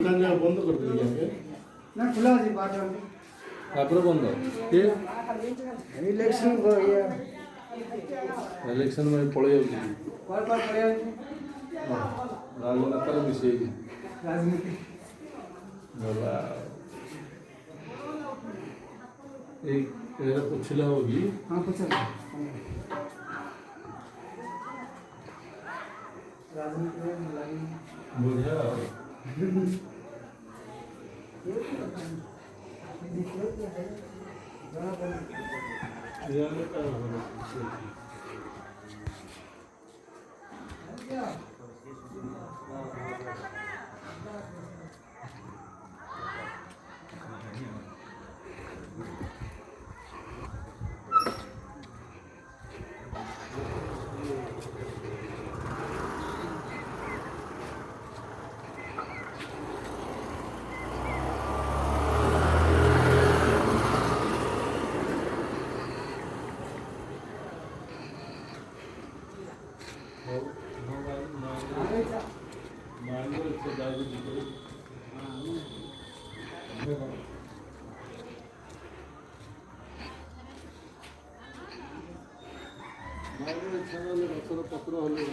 বন্ধ করে দিলি আগে না খোলা আছে বাটা তারপরে বন্ধ কে ইলেকশন ইলেকশন মানে পড়ে যাଉଛି কল কল পড়ে আছে ରାଜନେତାରେ ମିଶେଇକି ରାଜନୀତି ଗଲା ଏଇ ଏଇଟା ପଛିଲା ହବ କି ହଁ ପଚାର ରାଜନୀତିରେ ଲାଗି ବଢ଼ିଆ ଆଉ ଗଛର ପତ୍ର ହେଲେ